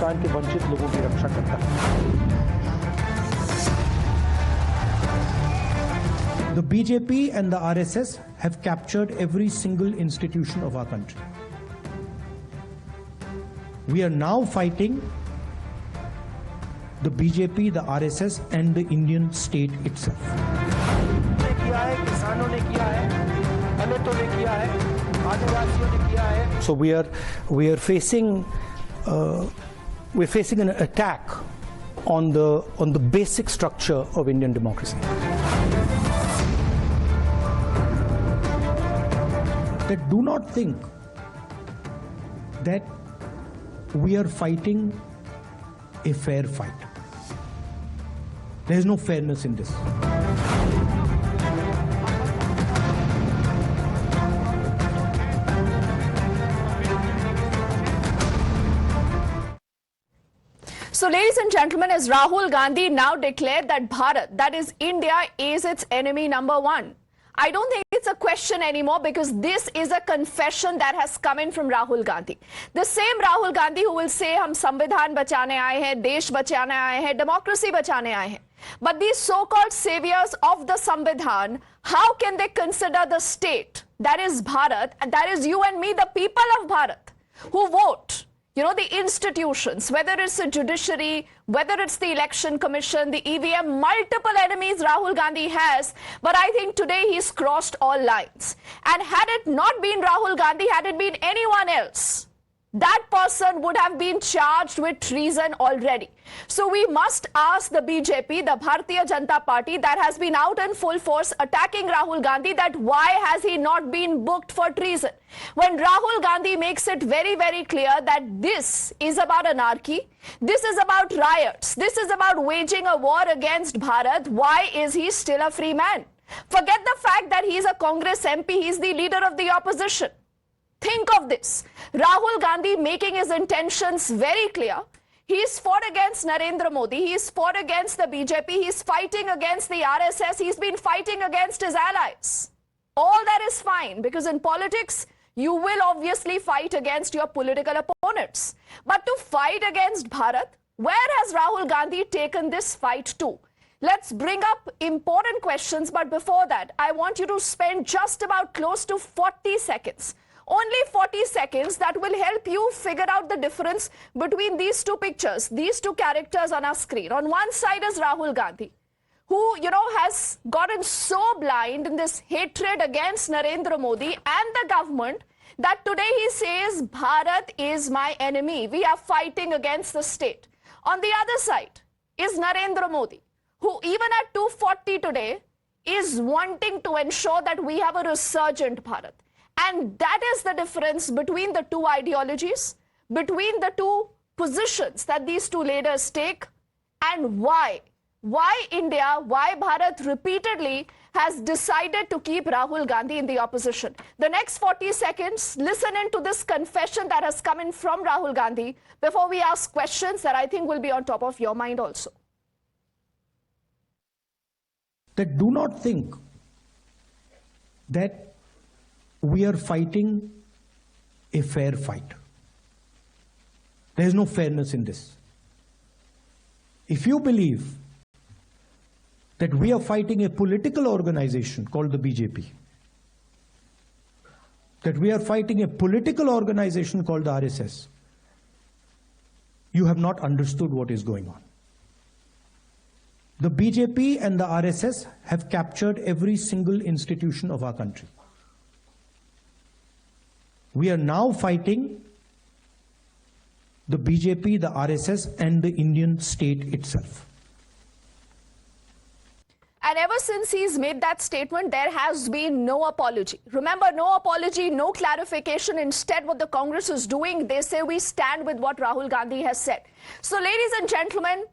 हिंदुस्तान के वंचित लोगों की रक्षा करता है। The BJP and the RSS have captured every single institution of our country. We are now fighting the BJP, the RSS and the Indian state itself. So we are facing an attack on the basic structure of Indian democracy. That do not think that we are fighting a fair fight. There is no fairness in this. So, ladies and gentlemen, as Rahul Gandhi now declared that Bharat, that is India, is its enemy number one. I don't think it's a question anymore, because this is a confession that has come in from Rahul Gandhi. The same Rahul Gandhi who will say, "Hum संविधान बचाने आए हैं, देश बचाने आए हैं, democracy बचाने आए हैं." But these so-called saviors of the संविधान, how can they consider the state, that is Bharat, and that is you and me, the people of Bharat, who vote? You know, the institutions, whether it's the judiciary, whether it's the election commission, the EVM, multiple enemies Rahul Gandhi has. But I think today he's crossed all lines. And had it not been Rahul Gandhi, had it been anyone else, that person would have been charged with treason already. So we must ask the BJP, the Bharatiya Janata Party, that has been out in full force attacking Rahul Gandhi, that why has he not been booked for treason? When Rahul Gandhi makes it very, very clear that this is about anarchy, this is about riots, this is about waging a war against Bharat, why is he still a free man? Forget the fact that he's a Congress MP, he's the leader of the opposition. Think of this. Rahul Gandhi making his intentions very clear. He's fought against Narendra Modi. He's fought against the BJP. He's fighting against the RSS. He's been fighting against his allies. All that is fine, because in politics, you will obviously fight against your political opponents. But to fight against Bharat, where has Rahul Gandhi taken this fight to? Let's bring up important questions. But before that, I want you to spend just about close to 40 seconds. Only 40 seconds that will help you figure out the difference between these two pictures, these two characters on our screen. On one side is Rahul Gandhi, who, has gotten so blind in this hatred against Narendra Modi and the government that today he says, Bharat is my enemy. We are fighting against the state. On the other side is Narendra Modi, who even at 240 today is wanting to ensure that we have a resurgent Bharat. And that is the difference between the two ideologies, between the two positions that these two leaders take, and why India, why Bharat repeatedly has decided to keep Rahul Gandhi in the opposition. The next 40 seconds, listen into this confession that has come in from Rahul Gandhi before we ask questions that I think will be on top of your mind also. That do not think that we are fighting a fair fight. There is no fairness in this. If you believe that we are fighting a political organization called the BJP, that we are fighting a political organization called the RSS, you have not understood what is going on. The BJP and the RSS have captured every single institution of our country. We are now fighting the BJP, the RSS and the Indian state itself. And ever since he's made that statement, there has been no apology. Remember, no apology, no clarification. Instead, what the Congress is doing, they say we stand with what Rahul Gandhi has said. So, ladies and gentlemen,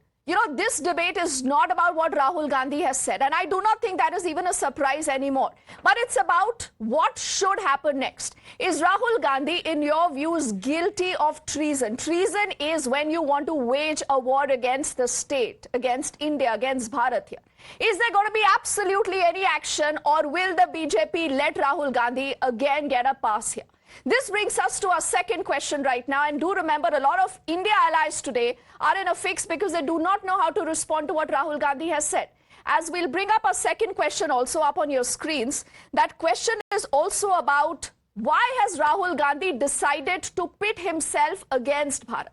this debate is not about what Rahul Gandhi has said. And I do not think that is even a surprise anymore. But it's about what should happen next. Is Rahul Gandhi, in your views, guilty of treason? Treason is when you want to wage a war against the state, against India, against Bharat here. Is there going to be absolutely any action, or will the BJP let Rahul Gandhi again get a pass here? This brings us to our second question right now. And do remember, a lot of India allies today are in a fix because they do not know how to respond to what Rahul Gandhi has said. As we'll bring up a second question also up on your screens, that question is also about why has Rahul Gandhi decided to pit himself against Bharat?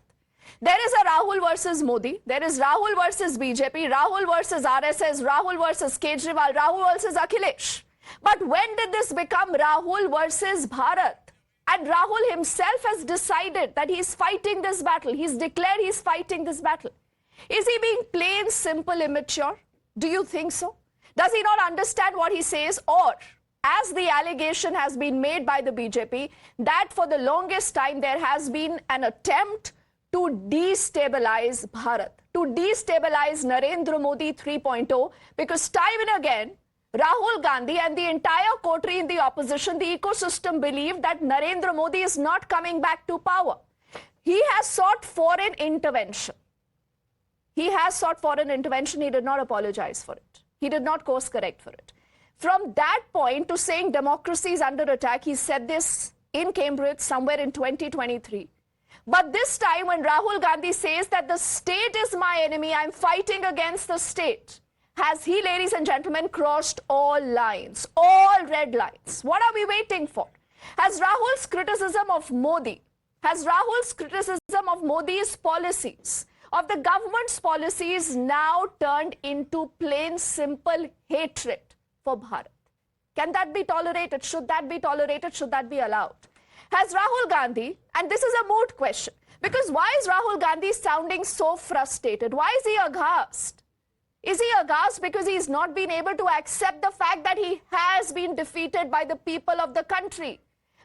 There is a Rahul versus Modi. There is Rahul versus BJP, Rahul versus RSS, Rahul versus Kejriwal, Rahul versus Akhilesh. But when did this become Rahul versus Bharat? And Rahul himself has decided that he's fighting this battle. He's declared he's fighting this battle. Is he being plain, simple, immature? Do you think so? Does he not understand what he says? Or, as the allegation has been made by the BJP, that for the longest time there has been an attempt to destabilize Bharat, to destabilize Narendra Modi 3.0, because time and again, Rahul Gandhi and the entire coterie in the opposition, the ecosystem, believed that Narendra Modi is not coming back to power. He has sought foreign intervention. He has sought foreign intervention. He did not apologize for it. He did not course correct for it. From that point to saying democracy is under attack, he said this in Cambridge somewhere in 2023. But this time when Rahul Gandhi says that the state is my enemy, I'm fighting against the state, has he, ladies and gentlemen, crossed all lines, all red lines? What are we waiting for? Has Rahul's criticism of Modi, has Rahul's criticism of Modi's policies, of the government's policies, now turned into plain, simple hatred for Bharat? Can that be tolerated? Should that be tolerated? Should that be allowed? Has Rahul Gandhi, and this is a moot question, because why is Rahul Gandhi sounding so frustrated? Why is he aghast? Is he aghast because he's not been able to accept the fact that he has been defeated by the people of the country,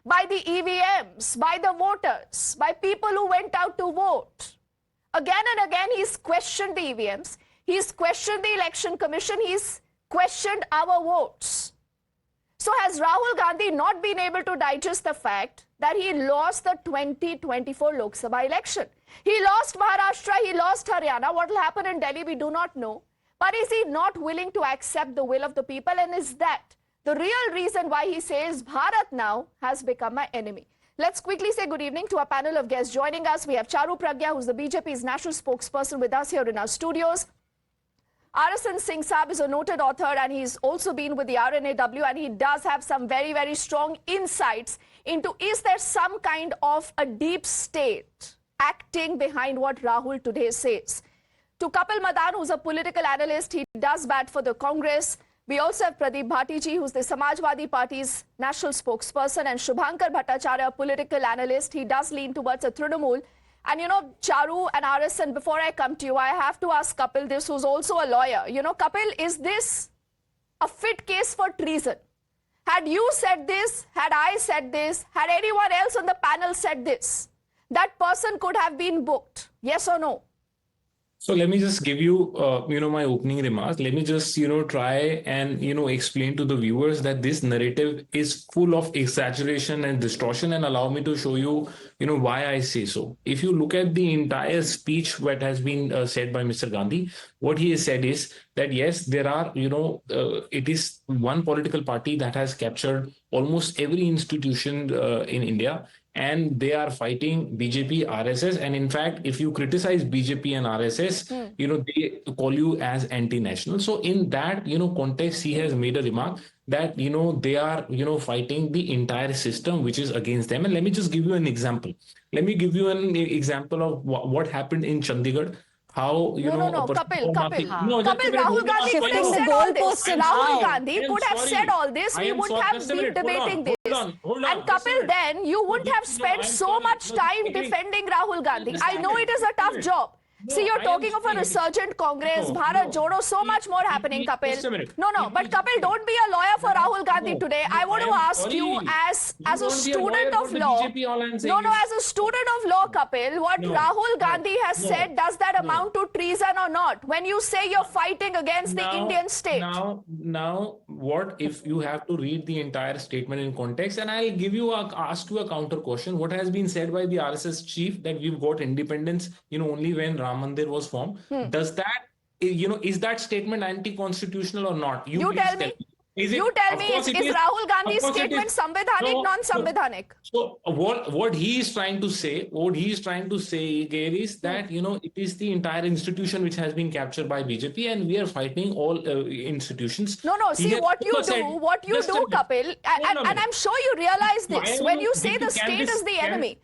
by the EVMs, by the voters, by people who went out to vote? Again and again, he's questioned the EVMs, he's questioned the Election Commission, he's questioned our votes. So has Rahul Gandhi not been able to digest the fact that he lost the 2024 Lok Sabha election? He lost Maharashtra, he lost Haryana. What will happen in Delhi, we do not know. But is he not willing to accept the will of the people? And is that the real reason why he says Bharat now has become my enemy? Let's quickly say good evening to our panel of guests joining us. We have Charu Pragya, who's the BJP's national spokesperson, with us here in our studios. RSN Singh Saab is a noted author, and he's also been with the RNAW, and he does have some very, very strong insights into, is there some kind of a deep state acting behind what Rahul today says? To Kapil Madan, who's a political analyst, he does bat for the Congress. We also have Pradeep Bhattiji, who's the Samajwadi Party's national spokesperson, and Shubhankar Bhattacharya, a political analyst. He does lean towards a Trinamool. And you know, Charu and RSN, before I come to you, I have to ask Kapil this, who's also a lawyer. You know, Kapil, is this a fit case for treason? Had you said this, had I said this, had anyone else on the panel said this, that person could have been booked? Yes or no? So let me just give you, my opening remarks. Let me just, try and, explain to the viewers that this narrative is full of exaggeration and distortion, and allow me to show you, why I say so. If you look at the entire speech that has been said by Mr. Gandhi, what he has said is that, yes, there are, it is one political party that has captured almost every institution in India. And they are fighting BJP, RSS. And in fact, if you criticize BJP and RSS, they call you as anti-national. So in that, context, he has made a remark that, they are, fighting the entire system, which is against them. And let me just give you an example. Let me give you an example of what happened in Chandigarh. How, Kapil, Rahul Gandhi could have said all this. Rahul Gandhi could have said all this. We wouldn't have been debating this. And Kapil, then you wouldn't have spent so much time defending Rahul Gandhi. I know it is a tough job. See, you're talking of a resurgent Congress, Bharat Jodo, so much more happening, Kapil. No, but Kapil, don't be a lawyer for Rahul Gandhi today. I want to ask you as a student of law. As a student of law, Kapil, what Rahul Gandhi has said, does that amount to treason or not? When you say you're fighting against the Indian state. Now, what if you have to read the entire statement in context? And I'll ask you a counter question. What has been said by the RSS chief that we've got independence, only when Ram Mandir was formed. Does that, is that statement anti-constitutional or not? You tell me. You tell Of me, course it is is. Rahul Of Gandhi's course it statement is. Samvidhanik, non-Samvidhanik? So what he is trying to say, here is that it is the entire institution which has been captured by BJP, and we are fighting all institutions. No, no. He See has what you also do, said, just a minute. Kapil, Hold on a and I'm minute. sure you realize this when you say the Deepti, state is the enemy.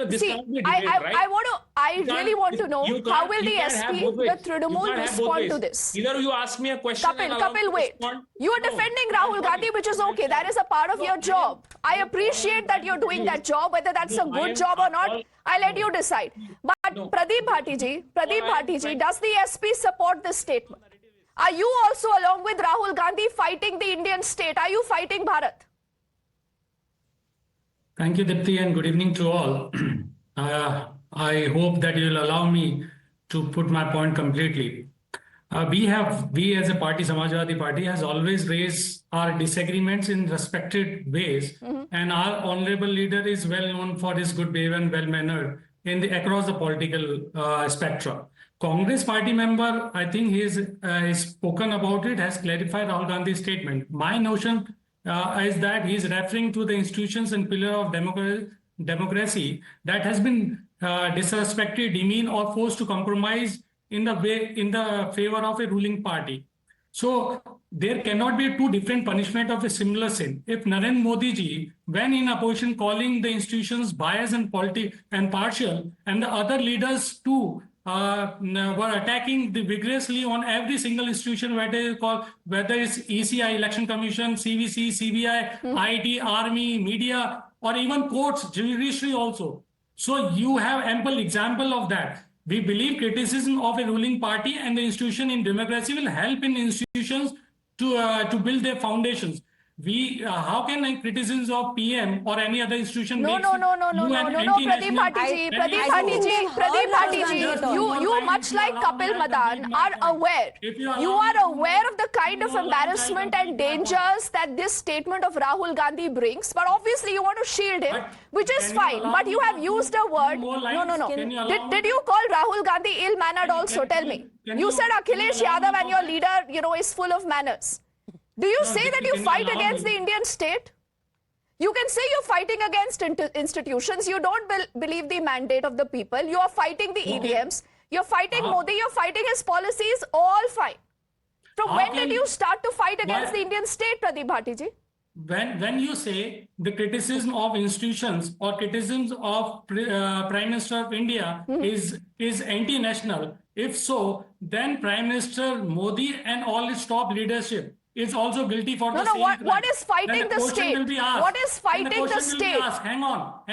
this See. can't be a debate, right? I really want to know how will the You can't have SP, both the ways. You Trinamool can't have both respond ways. to this? Either you ask me a question and allow me to Wait. respond. You are No, defending I'm Rahul sorry. Gandhi, which is okay. That is a part of your job. I appreciate that you're doing that job. Whether that's a good job or not, I let you decide. But Pradeep Bhattiji, does the SP support this statement? Are you also, along with Rahul Gandhi, fighting the Indian state? Are you fighting Bharat? Thank you, Deepti, and good evening to all. I hope that you will allow me to put my point completely. We as a party, Samajwadi Party, has always raised our disagreements in respected ways, and our honorable leader is well known for his good behavior and well-mannered across the political spectrum. Congress party member, I think he's spoken about it, has clarified Rahul Gandhi's statement. My notion is that he's referring to the institutions and pillar of democracy that has been disrespected, demeaned, or forced to compromise in the favor of a ruling party. So there cannot be two different punishment of a similar sin. If Narendra Modi ji, when in opposition, calling the institutions biased and partial, and the other leaders too were attacking vigorously on every single institution, whether it's ECI, Election Commission, CVC, CBI, IT, Army, media, or even courts, judiciary also. So you have ample example of that. We believe criticism of a ruling party and the institution in democracy will help in institutions to build their foundations. How can criticisms of PM or any other institution No, Pradeep Bhattiji, you much like Kapil Madan are aware. You are aware of the kind of embarrassment and dangers that this statement of Rahul Gandhi brings, but obviously you want to shield him, which is fine. But you have used a word. No. Did you call Rahul Gandhi ill-mannered also? Tell me. You said Akhilesh Yadav and your leader, is full of manners. Do you say that you fight against the Indian state? You can say you're fighting against institutions. You don't believe the mandate of the people. You are fighting the EVMs. You're fighting Modi. You're fighting his policies. All fine. From when did you start to fight against the Indian state, Pradeep Bhattiji? When you say the criticism of institutions or criticisms of Prime Minister of India is anti-national, if so, then Prime Minister Modi and all his top leadership is also guilty for the same crime. What is fighting the state? What is fighting the state? Hang on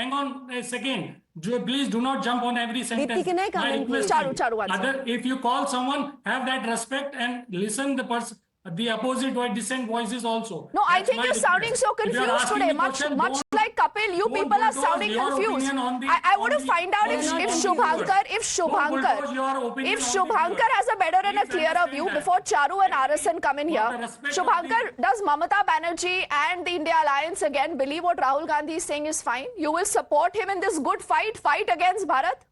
a second. Please do not jump on every sentence. Deepti, can I come in, please? Charu, answer. If you call someone, have that respect and listen the opposite or dissent voices also. No, I think you're sounding so confused today. Much like Kapil, you people are sounding confused. I want to find out if Shubhankar has a better and a clearer view before Charu and Arasan come in here. Shubhankar, does Mamata Banerjee and the India Alliance again believe what Rahul Gandhi is saying is fine? You will support him in this good fight against Bharat?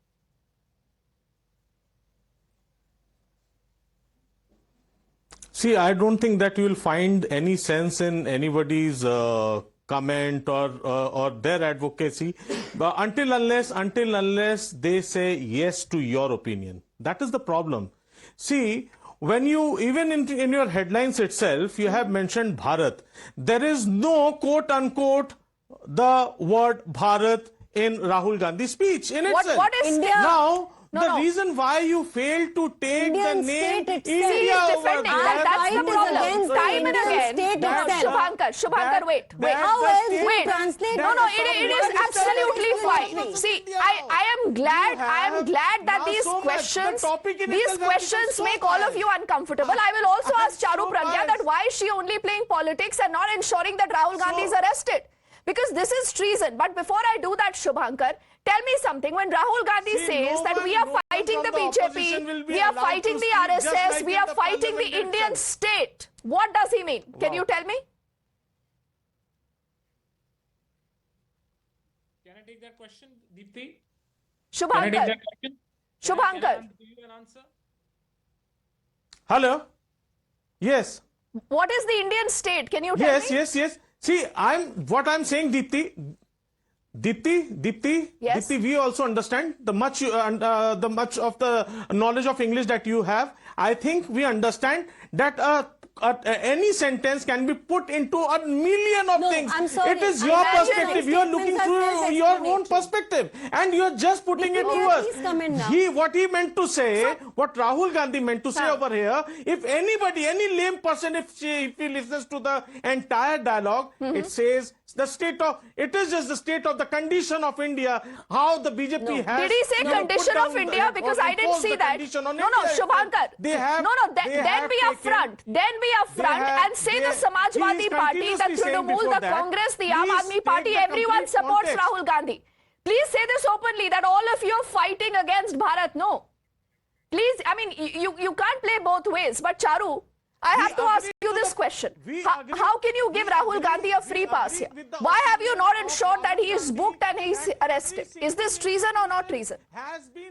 See, I don't think that you will find any sense in anybody's comment or their advocacy until unless they say yes to your opinion. That is the problem. See, when you, even in your headlines itself, you have mentioned Bharat. There is no quote unquote the word Bharat in Rahul Gandhi's speech in itself. What is India? Now, the reason why you failed to take Indian the name state India itself. over there, That's the problem. Time and again. Shubhankar, wait. How else do you translate? It is absolutely fine. See, I am glad that these questions make all of you uncomfortable. I will also ask Charu Pragya that why is she only playing politics and not ensuring that Rahul Gandhi is arrested? Because this is treason. But before I do that, Shubhankar, tell me something. When Rahul Gandhi says that we are fighting the BJP, we are fighting the RSS, we are fighting the Indian state, what does he mean? Can you tell me? Can I take that question, Deepti? Shubhankar. Can I take that question? Shubhankar. Can I give you an answer? Hello? Yes. What is the Indian state? Can you tell Yes, me? yes. See, what I'm saying, Deepti, Yes. Deepti, we also understand the much of the knowledge of English that you have. I think we understand that any sentence can be put into a million of No, things. I'm sorry. It is I your imagine perspective. my You are looking statements are through your own self-explanatory. perspective, and you are just putting Deepti, it may to I us. please come in now? What he meant to say, what Rahul Gandhi meant to say over here, if anybody, any lame person, if he listens to the entire dialogue, it says it is just the state of the condition of India, how the BJP has. Did he say condition of India? Because I didn't see that. No, Shubhankar. Then be upfront. And say the Samajwadi Party, the Trinamool, the Congress, the Aam Aadmi Party, everyone supports Rahul Gandhi. Please say this openly, that all of you are fighting against Bharat. No. Please, I mean, you can't play both ways. But Charu, I have to ask you this question. How can you give Rahul Gandhi a free pass here? Why have you not ensured that he is booked and he is arrested? Is this treason or not treason?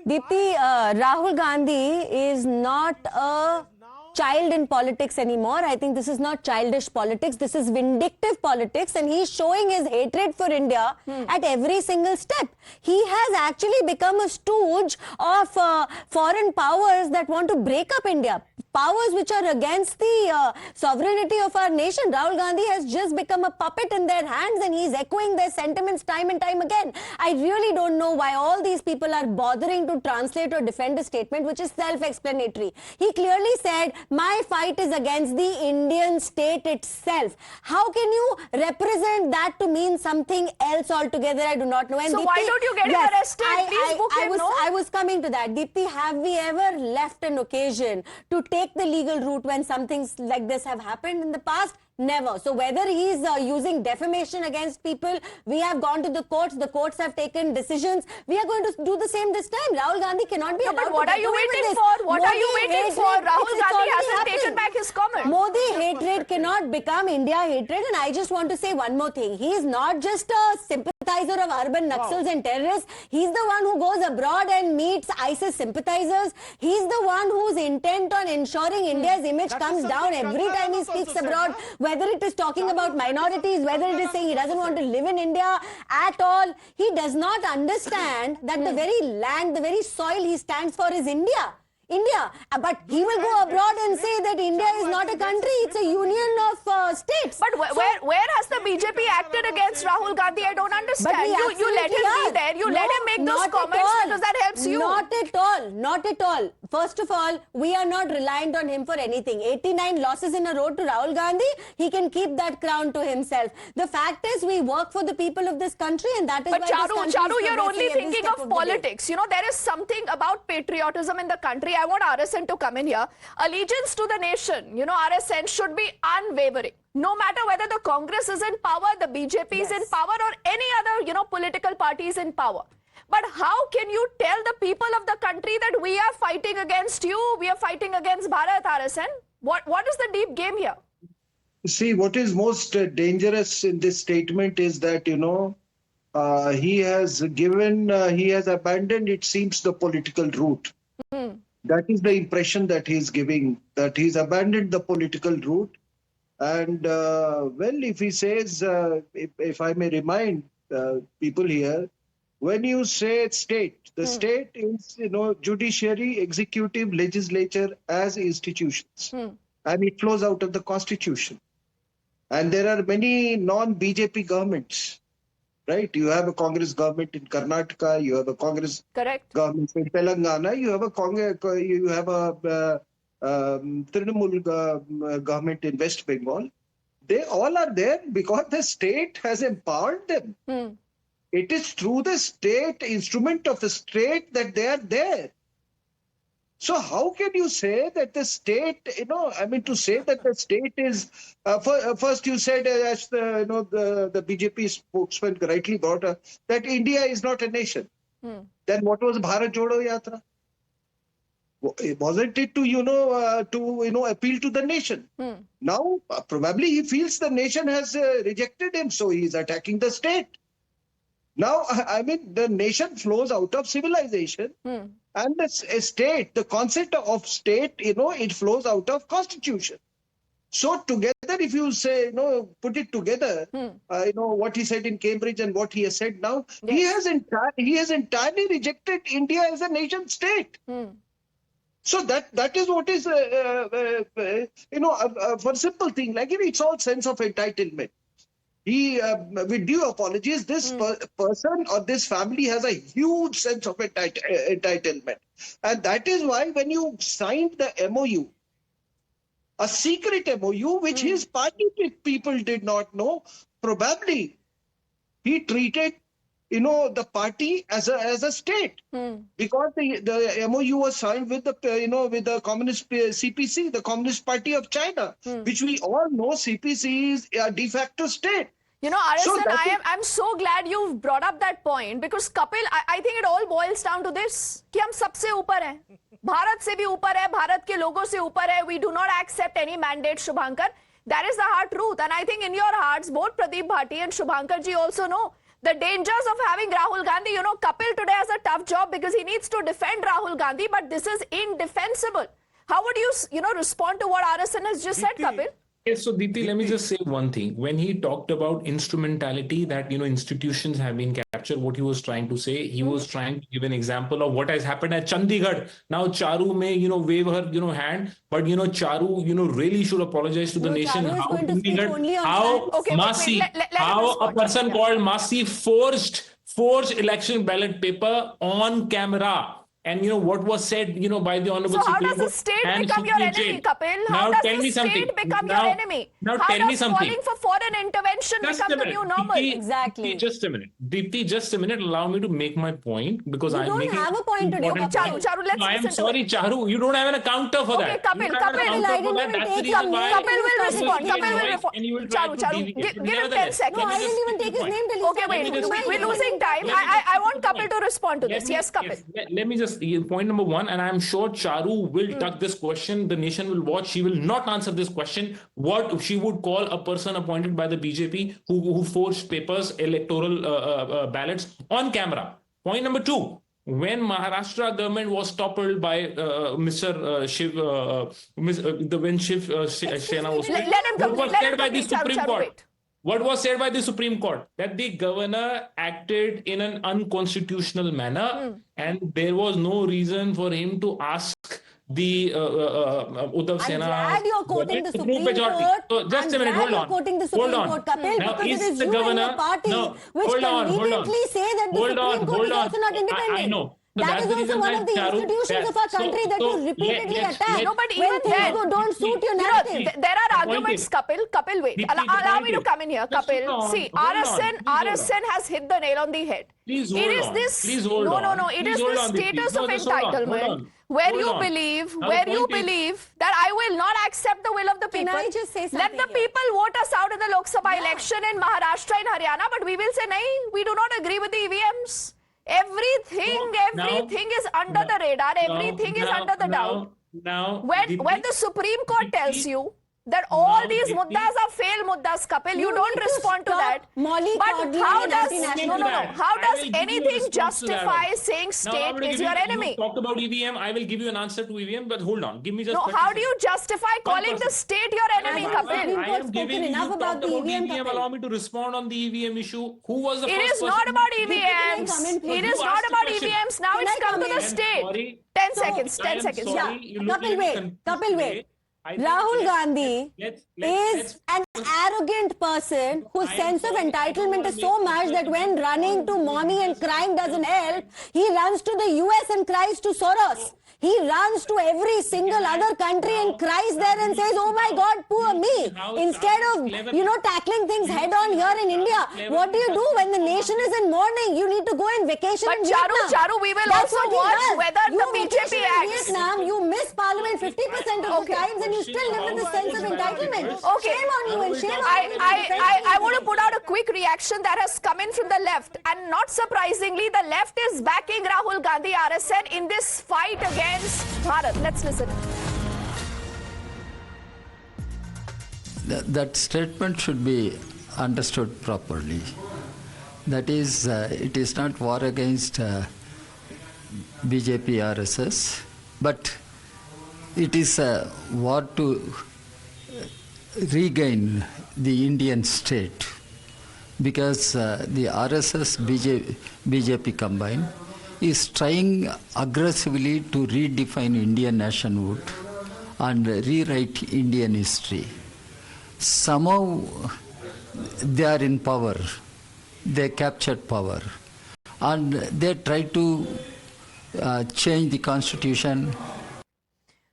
Deepti, Rahul Gandhi is not a child in politics anymore. I think this is not childish politics. This is vindictive politics, and he's showing his hatred for India at every single step. He has actually become a stooge of foreign powers that want to break up India. Powers which are against the sovereignty of our nation. Rahul Gandhi has just become a puppet in their hands, and he's echoing their sentiments time and time again. I really don't know why all these people are bothering to translate or defend a statement which is self-explanatory. He clearly said, my fight is against the Indian state itself. How can you represent that to mean something else altogether? I do not know. And So Deepti, why don't you get him arrested? Please book him, no? I was coming to that. Deepti, have we ever left an occasion to take the legal route when something like this have happened in the past? Never. So whether he's using defamation against people, we have gone to the courts have taken decisions. We are going to do the same this time. Rahul Gandhi cannot be allowed. But what to are you waiting for? What are you waiting for? Rahul Gandhi hasn't taken back his comment. Modi hatred cannot become India hatred. And I just want to say one more thing. He is not just a sympathizer of urban Naxals and terrorists. He's the one who goes abroad and meets ISIS sympathizers. He's the one who's intent on ensuring India's image comes down every time he speaks abroad. Whether it is talking about minorities, whether it is saying he doesn't want to live in India at all, he does not understand that the very land, the very soil he stands for is India. But he will go abroad and say that India is not a country, it's a union of states. But where has the BJP acted against Rahul Gandhi? I don't understand. You let him be there. You let him make those comments because that helps you. Not at all. First of all, we are not reliant on him for anything. 89 losses in a row to Rahul Gandhi, he can keep that crown to himself. The fact is, we work for the people of this country, and that is why this country is Charu, you're only progressing every thinking step of the way. politics. You know, there is something about patriotism in the country. I want RSN to come in here. Allegiance to the nation, you know, RSN should be unwavering. No matter whether the Congress is in power, the BJP is in power, or any other, you know, political parties in power. But how can you tell the people of the country that we are fighting against you, we are fighting against Bharat, RSN? What is the deep game here? See, what is most dangerous in this statement is that, you know, he has abandoned, it seems, the political route. That is the impression that he is giving, that he's abandoned the political route. And, well, if he says, if I may remind people here, when you say state, the state is, you know, judiciary, executive, legislature as institutions. And it flows out of the constitution. And there are many non-BJP governments, right? You have a Congress government in Karnataka, you have a Congress government in Telangana, you have a Trinamool government in West Bengal. They all are there because the state has empowered them. It is through the state, instrument of the state, that they are there. So how can you say that the state, you know, I mean, to say that the state is, first you said, as the BJP spokesman rightly brought up, that India is not a nation. Then what was Bharat Jodo Yatra? Wasn't it to appeal to the nation? Now, probably he feels the nation has rejected him, so he is attacking the state. Now, I mean, the nation flows out of civilization, and the state, the concept of state, you know, it flows out of constitution. So together, if you say, put it together, what he said in Cambridge and what he has said now, he has entirely rejected India as a nation state. So that is what is, for simple thing, like it's all sense of entitlement. He, with due apologies, this person or this family has a huge sense of entitlement. And that is why when you signed the MOU, a secret MOU, which his party people did not know, probably he treated, the party as a state, because the MOU was signed with the communist CPC, the Communist Party of China, which we all know CPC is a de facto state. Arasan, I'm so glad you've brought up that point, because Kapil, I think it all boils down to this, कि हम सबसे ऊपर हैं, भारत से भी ऊपर है, भारत के लोगों से ऊपर है. We do not accept any mandate, Shubhankar. That is the hard truth. And I think in your hearts, both Pradeep Bhati and Shubhankar ji also know the dangers of having Rahul Gandhi. Kapil today has a tough job because he needs to defend Rahul Gandhi, but this is indefensible. How would you, respond to what Arasan has just said, Kapil? Yes, so Deepti, let me just say one thing. When he talked about instrumentality, that, institutions have been captured, what he was trying to say, he was trying to give an example of what has happened at Chandigarh. Now, Charu may, wave her, hand, but, Charu, really should apologize to the nation. How Chandigarh, how a person called Masi forged election ballot paper on camera. And what was said, by the Honorable So how does the state become your enemy, Kapil? How does the state become your enemy? Now how tell me does something. Calling for foreign intervention become the new normal? Exactly. Just a minute. Deepti, just a minute. Allow me to make my point, because You I'm don't making have a point to do, Charu, let's No, I am listen to sorry, it. Charu. You don't have a counter for Okay, that. Kapil, You don't have a Kapil, counter for that. That's the reason why Kapil will respond. Kapil will respond. And you will try to Charu, deviate. give him 10 seconds. No, I didn't even take his name till he Okay, started. wait, we're losing time. I want Kapil to respond to this. Yes, Kapil. Let me just, point number one, and I'm sure Charu will duck this question. The nation will watch. She will not answer this question. What she would call a person appointed by the BJP who forged papers, electoral ballots on camera. Point number two. When Maharashtra government was toppled by Mr. Shiv, when Shiv Sena was Let him come. what was Let said him by come. the Supreme Charu, Court? wait. What was said by the Supreme Court? That the governor acted in an unconstitutional manner, and there was no reason for him to ask the Uddhav Sena. I'm glad you're quoting the Supreme Court. So just a minute, hold on. Quoting the Supreme Court, Kapil, Now, because is it is the you governor, and your party which hold on. conveniently say that the Supreme Court is also not independent. I know. So that is the also reason one why of the Charu- institutions of our country that you repeatedly attack. No, but when even things then, don't suit your narrative. There are arguments, Kapil, wait. Allow me to come in here, Kapil. See, Arasan has hit the nail on the head. Please hold It is on. this, Please hold on. no, it Please is hold this on, Deepti. status No, of just hold on, hold entitlement on. where Hold you on. believe, Now, where the you point is- believe that I will not accept the will of the people. Can I just say Let something the here? people vote us out in the Lok Sabha election in Maharashtra and Haryana, but we will say, nahi, we do not agree with the EVMs. Everything is under the radar. Everything is under the doubt. Now, When the Supreme Court tells you that all these muddas are fail muddas, Kapil, you don't need to respond to stop that. mollycoddling But how and does anti-national. how I does will give you a anything response to that justify also. saying Now, I'm state gonna is give your you- enemy? You talked about EVM. I will give you an answer to EVM, but hold on. Give me just. No, 30 how do you seconds. justify calling the state your enemy, I- Kapil? Supreme I Court am spoken giving enough you about the talked EVM, EVM. Kapil. Allow me to respond on the EVM issue. Who was the It first is person? not about Can I EVMs. come in, please? It You is not asked the about question. EVMs. Now Can it's I come come to in? the I'm state. sorry. 10 So, seconds, I 10 am seconds. sorry. Yeah. You look Kapil, little wait. confused Kapil, today. wait. I think Rahul let's- Gandhi is an arrogant person whose I am sense of sorry, I don't entitlement wanna is so make much that when running to mommy and crying doesn't help, he runs to the US and cries to Soros. He runs to every single other country and cries there and says, oh my God, poor me. Instead of, tackling things head on here in India. What do you do when the nation is in mourning? You need to go in vacation But in Vietnam. Charu, we will That's also what he watch does. whether You the BJP vacation in acts. Vietnam, you miss parliament 50% of the Okay. times and you still live with the sense of entitlement. Okay. Shame on you and shame on you. I want to put out a quick reaction that has come in from the left. And not surprisingly, the left is backing Rahul Gandhi RSN in this fight against Bharat. Let's listen. That statement should be understood properly. That is, it is not war against BJP RSS, but it is a war to regain the Indian state because the RSS BJP combined is trying aggressively to redefine Indian nationhood and rewrite Indian history. Somehow they are in power, they captured power, and they try to change the constitution.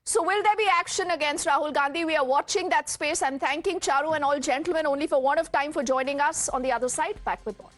So will there be action against Rahul Gandhi? We are watching that space. I'm thanking Charu and all gentlemen only for want of time for joining us on the other side. Back with more.